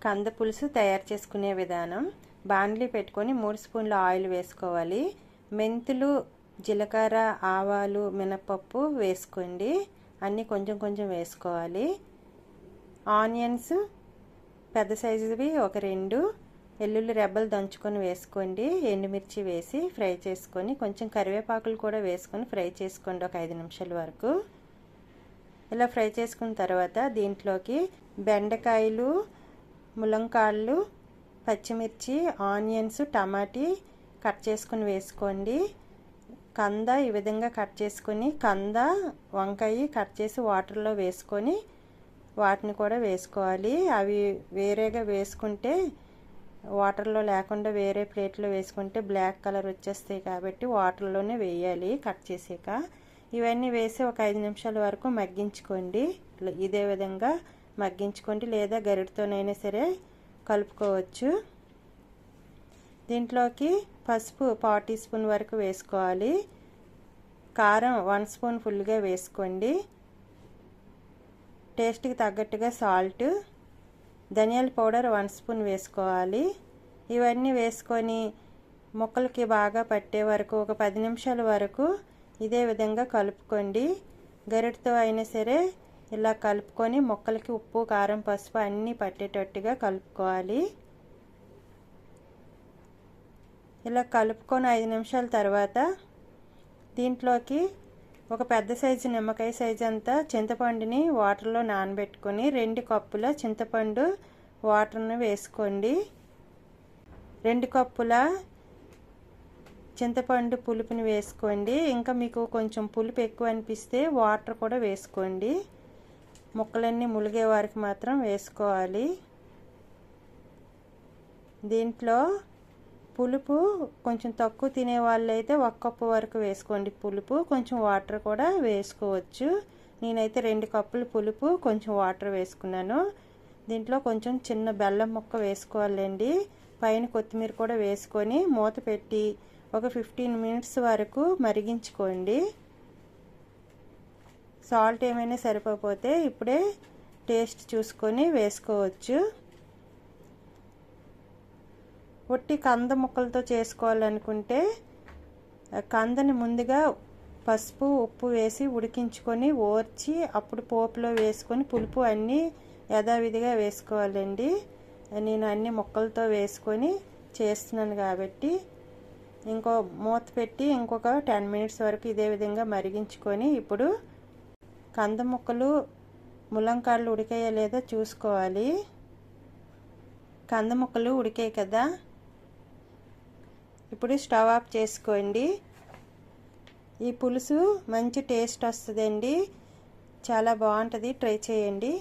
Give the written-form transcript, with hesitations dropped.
కంద పులుసు తయారు చేసుకునే విధానం. బాండ్లీ పెట్టుకొని 3 స్పూన్ల ఆయిల్ వేసుకోవాలి. మెంతులు, జీలకర్ర, ఆవాలు, మినపప్పు వేసుకోండి. అన్నీ కొంచెం కొంచెం వేసుకోవాలి. ఆనియన్స్ పెద్ద సైజువి ఒక 2, వెల్లుల్లి రెబ్బలు దంచుకొని వేసుకోండి. ఎండుమిర్చి వేసి ఫ్రై చేసుకొని కొంచెం కరివేపాకులు కూడా వేసుకొని ఫ్రై చేసుకోండి ఒక 5 నిమిషాల వరకు. ఇలా ఫ్రై చేసుకున్న తర్వాత దీంట్లోకి బెండకాయలు, ములంకాళ్ళు, పచ్చిమిర్చి, ఆనియన్స్, టమాటీ కట్ చేసుకుని వేసుకోండి. కంద ఈ విధంగా కట్ చేసుకొని వంకాయ కట్ చేసి వాటర్లో వేసుకొని వాటిని కూడా వేసుకోవాలి. అవి వేరేగా వేసుకుంటే వాటర్లో లేకుండా వేరే ప్లేట్లో వేసుకుంటే బ్లాక్ కలర్ వచ్చేస్తాయి కాబట్టి వాటర్లోనే వేయాలి కట్ చేసాక. ఇవన్నీ వేసి ఒక 5 నిమిషాల వరకు మగ్గించుకోండి. ఇదే విధంగా మగ్గించుకోండి, లేదా గరిటతోనైనా సరే కలుపుకోవచ్చు. దీంట్లోకి పసుపు 1/4 టీ స్పూన్ వరకు వేసుకోవాలి. కారం 1 స్పూన్ ఫుల్గా వేసుకోండి. టేస్ట్కి తగ్గట్టుగా సాల్ట్, ధనియాల పౌడర్ 1 స్పూన్ వేసుకోవాలి. ఇవన్నీ వేసుకొని ముక్కలకి బాగా పట్టే వరకు ఒక 10 నిమిషాల వరకు ఇదే విధంగా కలుపుకోండి. గరిటతో అయినా సరే ఇలా కలుపుకొని ముక్కలకి ఉప్పు, కారం, పసుపు అన్నీ పట్టేటట్టుగా కలుపుకోవాలి. ఇలా కలుపుకొని 5 నిమిషాల తర్వాత దీంట్లోకి ఒక పెద్ద సైజు నిమ్మకాయ సైజు అంతా చింతపండుని వాటర్లో నానబెట్టుకొని 2 కప్పుల చింతపండు వాటర్ని వేసుకోండి. 2 కప్పుల చింతపండు పులుపుని వేసుకోండి. ఇంకా మీకు కొంచెం పులుపు ఎక్కువ అనిపిస్తే వాటర్ కూడా వేసుకోండి. ముక్కలన్నీ ములిగే వరకు మాత్రం వేసుకోవాలి. దీంట్లో పులుపు కొంచెం తక్కువ తినే వాళ్ళైతే 1 కప్పు వరకు వేసుకోండి పులుపు. కొంచెం వాటర్ కూడా వేసుకోవచ్చు. నేనైతే 2 కప్పులు పులుపు కొంచెం వాటర్ వేసుకున్నాను. దీంట్లో కొంచెం చిన్న బెల్లం ముక్క వేసుకోవాలండి. పైన కొత్తిమీర కూడా వేసుకొని మూత పెట్టి ఒక 15 మినిట్స్ వరకు మరిగించుకోండి. సాల్ట్ ఏమైనా సరిపోతే ఇప్పుడే టేస్ట్ చూసుకొని వేసుకోవచ్చు. ఒట్టి కంద ముక్కలతో చేసుకోవాలనుకుంటే కందని ముందుగా పసుపు, ఉప్పు వేసి ఉడికించుకొని ఓర్చి అప్పుడు పోపులో వేసుకొని పులుపు అన్నీ యథావిధిగా వేసుకోవాలండి. నేను అన్ని ముక్కలతో వేసుకొని చేస్తున్నాను కాబట్టి ఇంకో మూత పెట్టి ఇంకొక 10 మినిట్స్ వరకు ఇదే విధంగా మరిగించుకొని ఇప్పుడు కంద ముక్కలు, ములంకాళ్ళు ఉడికాయో లేదో చూసుకోవాలి. కంద ముక్కలు ఉడికాయి కదా, ఇప్పుడు స్టవ్ ఆఫ్ చేసుకోండి. ఈ పులుసు మంచి టేస్ట్ వస్తుందండి. చాలా బాగుంటుంది, ట్రై చేయండి.